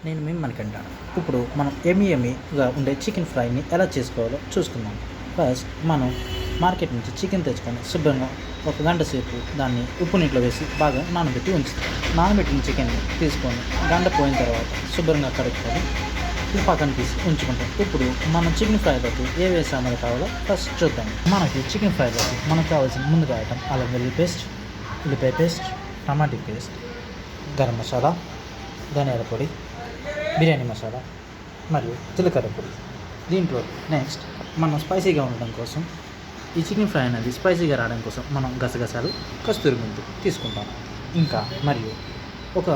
నేను మిమ్మల్ని అంటాను. ఇప్పుడు మనం ఎమ్మీగా ఉండే చికెన్ ఫ్రైని ఎలా చేసుకోవాలో చూసుకుందాం. ఫస్ట్ మనం మార్కెట్ నుంచి చికెన్ తెచ్చుకొని శుభ్రంగా ఒక గంట సేపు దాన్ని ఉప్పు నీటిలో వేసి బాగా నానబెట్టి ఉంచుతాం. నానబెట్టిన చికెన్ని తీసుకొని గంట పోయిన తర్వాత శుభ్రంగా కడుక్కొని ఇది పక్కన తీసి ఉంచుకుంటాం. ఇప్పుడు మనం చికెన్ ఫ్రైలోకి ఏ సామాన్లు కావాలో ఫస్ట్ చూద్దాం. మనకి చికెన్ ఫ్రైలోకి మనకు కావాల్సిన ముందుగా ఐటమ్ అల్లం వెల్లుల్లి పేస్ట్, ఉల్లిపాయ పేస్ట్, టమాటా పేస్ట్, గరం మసాలా, ధనియాల పొడి, బిర్యానీ మసాలా మరియు జీలకర్ర పొడి. దీంట్లో నెక్స్ట్ మనం స్పైసీగా ఉండడం కోసం ఈ చికెన్ ఫ్రై అనేది స్పైసీగా రావడం కోసం మనం గసగసాలు, కస్తూరి మెంతి తీసుకుంటాం. ఇంకా మరియు ఒక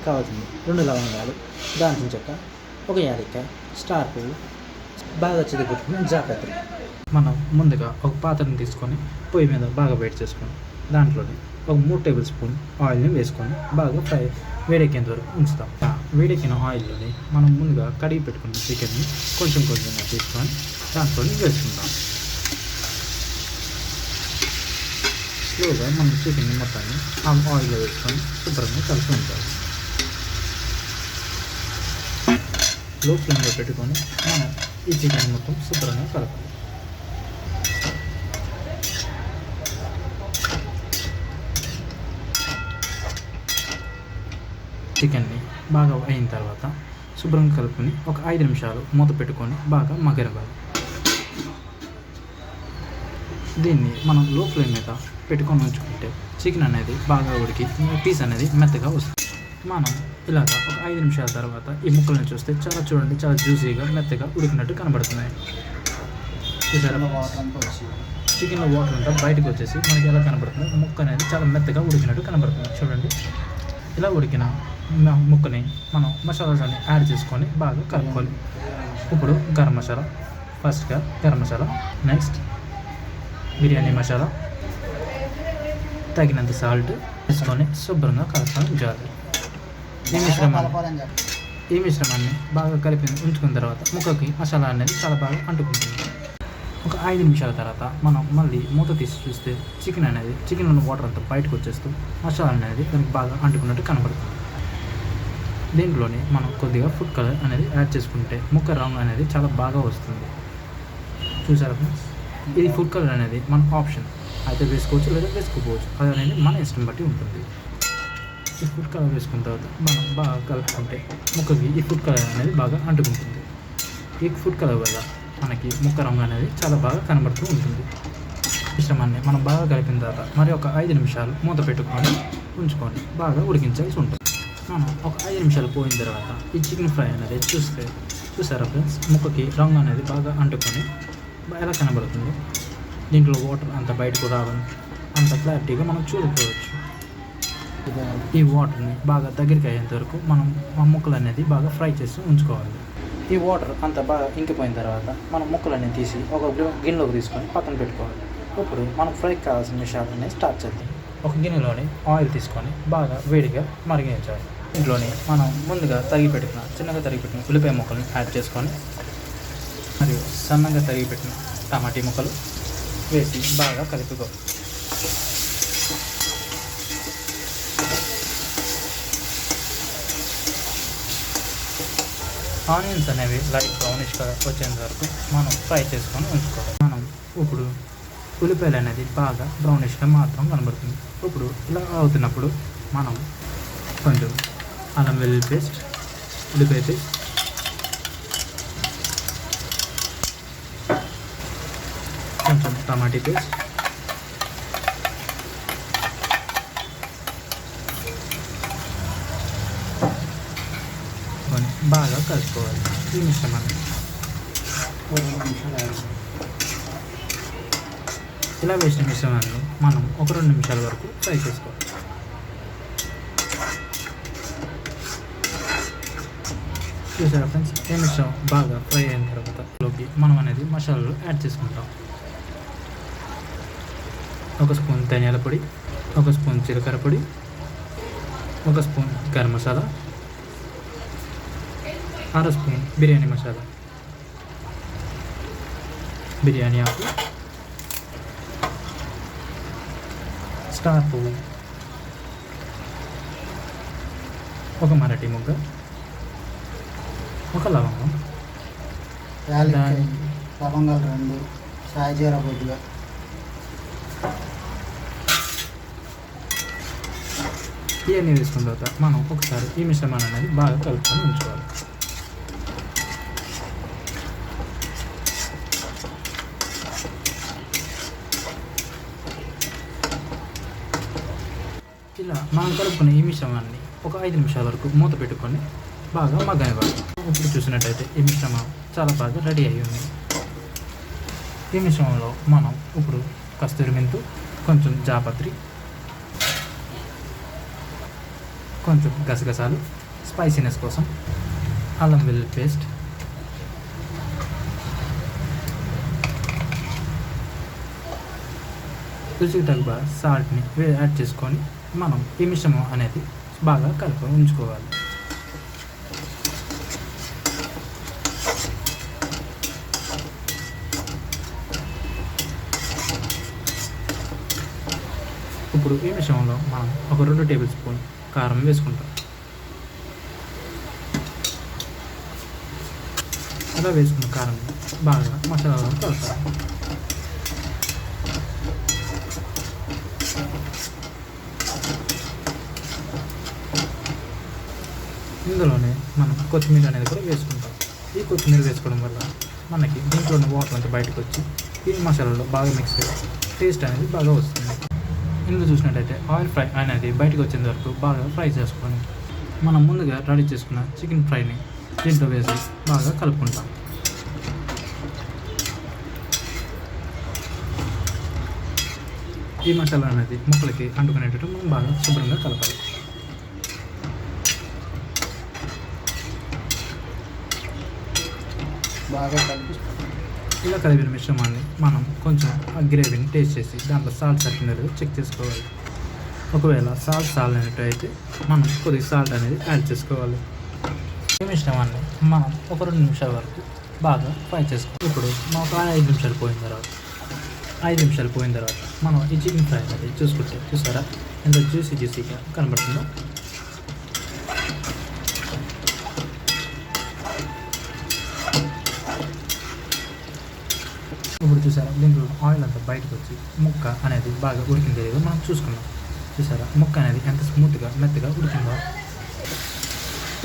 కావాల్సింది 2 లవంగాలు, దాల్చిన చెక్క, ఒక యాలక్కాయ, స్టార్ పువ్వు, బాగా చితగొట్టుకుని జాపత్రి. మనం ముందుగా ఒక పాత్రను తీసుకొని పొయ్యి మీద బాగా వేడి చేసుకొని దాంట్లోని ఒక 3 టేబుల్ స్పూన్ ఆయిల్ని వేసుకొని బాగా ఫ్రై వేడెక్కేంత వరకు ఉంచుతాం. వేడెక్కిన ఆయిల్లోని మనం ముందుగా కడిగి పెట్టుకున్న చికెన్ని కొంచెం కొంచెంగా తీసుకొని దాంట్లో వేసుకుంటాం. స్లోగా మనం చికెన్ని మొత్తాన్ని ఆ ఆయిల్లో వేసుకొని శుభ్రంగా కలిపి ఉంటాం. లో ఫ్లేమ్లో పెట్టుకొని మనం ఈ చికెన్ మొత్తం శుభ్రంగా కలపాలి. చికెన్ని బాగా అయిన తర్వాత శుభ్రంగా కలుపుకొని ఒక 5 నిమిషాలు మూత పెట్టుకొని బాగా మగ్గనివ్వాలి. దీన్ని మనం లో ఫ్లేమ్ మీద పెట్టుకొని ఉంచుకుంటే చికెన్ అనేది బాగా ఉడికి పీస్ అనేది మెత్తగా వస్తుంది. మనం ఇలాగ ఒక 5 నిమిషాల తర్వాత ఈ ముక్కలను చూస్తే చూడండి చాలా జ్యూసీగా మెత్తగా ఉడికినట్టు కనబడుతున్నాయి. చికెన్లో వాటర్ అంతా బయటకు వచ్చేసి మనకి ఎలా కనబడుతుంది, ముక్క అనేది చాలా మెత్తగా ఉడికినట్టు కనబడుతుంది. చూడండి, ఇలా ఉడికిన ముక్కని మనం మసాలాస్ అన్ని యాడ్ చేసుకొని బాగా కలుపుకోవాలి. ఇప్పుడు గరం మసాలా, ఫస్ట్గా గరం మసాలా, నెక్స్ట్ బిర్యానీ మసాలా, తగినంత సాల్ట్ వేసుకొని శుభ్రంగా కలుపుకొని జాలి. ఈ మిశ్రమాన్ని బాగా కలిపి ఉంచుకున్న తర్వాత ముక్కకి మసాలా అనేది చాలా బాగా అంటుకుంటుంది. ఒక 5 నిమిషాల తర్వాత మనం మళ్ళీ మూత తీసి చూస్తే చికెన్ ఉన్న వాటర్ అంతా బయటకు వచ్చేస్తూ మసాలా అనేది దానికి బాగా అంటుకున్నట్టు కనబడుతుంది. దీంట్లోనే మనం కొద్దిగా ఫుడ్ కలర్ అనేది యాడ్ చేసుకుంటే ముక్క రంగు అనేది చాలా బాగా వస్తుంది. చూసారా ఫ్రెండ్స్, ఇది ఫుడ్ కలర్ అనేది మన ఆప్షన్, అయితే వేసుకోవచ్చు లేదా వేసుకోవచ్చు, అది అనేది మన ఇష్టం బట్టి ఉంటుంది. ఈ ఫుడ్ కలర్ వేసుకున్న తర్వాత మనం బాగా కలుపుకుంటే ముక్కకి ఈ ఫుడ్ కలర్ అనేది బాగా అంటుకుంటుంది. ఈ ఫుడ్ కలర్ వల్ల మనకి ముక్క రంగు అనేది చాలా బాగా కనబడుతూ ఉంటుంది. మిశ్రమాన్ని మనం బాగా కలిపిన తర్వాత మరి ఒక 5 నిమిషాలు మూత పెట్టుకొని ఉంచుకొని బాగా ఉడికించాల్సి ఉంటుంది. మనం ఒక 5 నిమిషాలు పోయిన తర్వాత ఈ చికెన్ ఫ్రై అనేది చూసారా ఫ్రెండ్స్, ముక్కకి రంగు అనేది బాగా అంటుకొని ఎలా కనబడుతుంది. దీంట్లో వాటర్ అంత బయటకు రావడం అంత క్లారిటీగా మనం చూడకపోవచ్చు. ఈ వాటర్ని బాగా దగ్గరికి అయ్యేంత వరకు మనం ఆ ముక్కలు అనేది బాగా ఫ్రై చేసి ఉంచుకోవాలి. ఈ వాటర్ అంతా బాగా ఇంకిపోయిన తర్వాత మనం ముక్కలన్నీ తీసి ఒక గిన్నెలోకి తీసుకొని పక్కన పెట్టుకోవాలి. ఇప్పుడు మనం ఫ్రైకి కావాల్సిన విషయాలు అనేది స్టార్ట్ చేద్దాం. ఒక గిన్నెలోని ఆయిల్ తీసుకొని బాగా వేడిగా మరిగించాలి. ఇంట్లోని మనం ముందుగా చిన్నగా తరిగి పెట్టిన ఉల్లిపాయ ముక్కలను యాడ్ చేసుకొని మరియు సన్నగా తరిగి పెట్టిన టమాటీ ముక్కలు వేసి బాగా కలుపుకోవాలి. ఆనియన్స్ అనేవి లైట్ బ్రౌనిష్గా వచ్చేంత వరకు మనం ఫ్రై చేసుకొని ఉంచుకోవాలి. మనం ఇప్పుడు ఉల్లిపాయలు అనేది బాగా బ్రౌనిష్గా మాత్రం కనబడుతుంది. ఇప్పుడు ఇలా అవుతున్నప్పుడు మనం కొంచెం అల్లం వెల్లుల్లి పేస్ట్, ఉల్లిపాయ పేస్ట్, కొంచెం టమాటా పేస్ట్, బాగా కలుపుకోవాలి. ఈ మిశ్రమాన్ని ఇలా వేసిన మిశ్రమాన్ని మనం ఒక 2 నిమిషాల వరకు ఫ్రై చేసుకోవాలి. చూసారా ఫ్రెండ్స్, ఈ మిశ్రమం బాగా ఫ్రై అయిన తర్వాత లోకి మనం అనేది మసాలాలు యాడ్ చేసుకుంటాం. 1 స్పూన్ ధనియాల పొడి, 1 స్పూన్ జీలకర్ర పొడి, 1 స్పూన్ గరం మసాలా, 1/2 స్పూన్ బిర్యానీ మసాలా, బిర్యానీ ఆకు, స్టార్ పువ్వు, ఒక మరాఠీ మొగ్గ, ఒక లవంగం, యాలక్కాయ, లవంగాలు 2, సాయజీర కొద్దిగా, ఇవన్నీ వేసుకున్న తర్వాత మనం ఒకసారి ఈ మిశ్రమాన్ని అనేది బాగా కలుపుకొని ఉంచుకోవాలి. ఇలా మనం కలుపుకున్న ఈ మిశ్రమాన్ని ఒక 5 నిమిషాల వరకు మూత పెట్టుకొని బాగా మగ్గనివ్వాలి. ఇప్పుడు చూసినట్టయితే ఈ మిశ్రమం చాలా బాగా రెడీ అయ్యి ఉంది. ఈ మిశ్రమంలో మనం ఇప్పుడు కస్తూరి మెంతు, కొంచెం జాపత్రి, కొంచెం గసగసాలు, స్పైసీనెస్ కోసం అల్లం వెల్లుల్లి పేస్ట్, రుచికి తగ్గ సాల్ట్ని యాడ్ చేసుకొని మనం ఈ మిశ్రమం అనేది బాగా కలుపుకొని ఉంచుకోవాలి. ఇప్పుడు ఈ మిశ్రమంలో మనం ఒక 2 టేబుల్ స్పూన్ కారం వేసుకుంటాం. అలా వేసుకున్న కారం బాగా మసాలాలో కలుపుతాం. ఇందులోనే మనం కొత్తిమీర అనేది కూడా వేసుకుంటాం. ఈ కొత్తిమీర వేసుకోవడం వల్ల మనకి దీంట్లో ఉన్న వాటర్ అంతా బయటకు వచ్చి ఈ మసాలాలో బాగా మిక్స్ అయ్యి టేస్ట్ అనేది బాగా వస్తుంది. ఇందులో చూసినట్టయితే ఆయిల్ ఫ్రై అనేది బయటకు వచ్చేంత వరకు బాగా ఫ్రై చేసుకొని మనం ముందుగా రెడీ చేసుకున్న చికెన్ ఫ్రైని దీంట్లో వేసి బాగా కలుపుకుంటాం. ఈ మసాలా అనేది ముక్కలకి అంటుకునేటట్టు మనం బాగా శుభ్రంగా కలపాలి. బాగా కలిపి ఇలా కలిపిన మిశ్రమాన్ని మనం కొంచెం ఆ గ్రేవీని టేస్ట్ చేసి దాంట్లో సాల్ట్ సరిపోయిందో చెక్ చేసుకోవాలి. ఒకవేళ సాల్ట్ సాలినట్టు అయితే మనం కొద్దిగా సాల్ట్ అనేది యాడ్ చేసుకోవాలి. ఈ మిశ్రమాన్ని మనం ఒక 2 నిమిషాల వరకు బాగా ఫ్రై చేసుకోవాలి. ఇప్పుడు ఒక 5 నిమిషాలు పోయిన తర్వాత మనం ఈ చికెన్ ఫ్రై అనేది చూసారా ఎంత జ్యూసీగా కనబడుతుందో. ఇప్పుడు చూసారా దీంట్లో ఆయిల్ అంతా బయటకు వచ్చి ముక్క అనేది బాగా ఉడికిందో లేదో మనం చూసుకున్నాం. చూసారా ముక్క అనేది ఎంత స్మూత్గా మెత్తగా ఉడికిందో.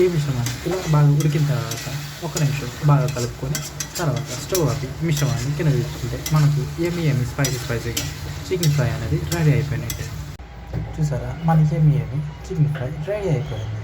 ఈ మిశ్రమాన్ని ఇలా బాగా ఉడికిన తర్వాత 1 నిమిషం బాగా కలుపుకొని తర్వాత స్టవ్ ఆపి మిశ్రమాన్ని కింద తీసుకుంటే మనకు ఏమి స్పైసీగా చికెన్ ఫ్రై అనేది రెడీ అయిపోయినట్టే. చూసారా మనకి ఏమి చికెన్ ఫ్రై రెడీ అయిపోయింది.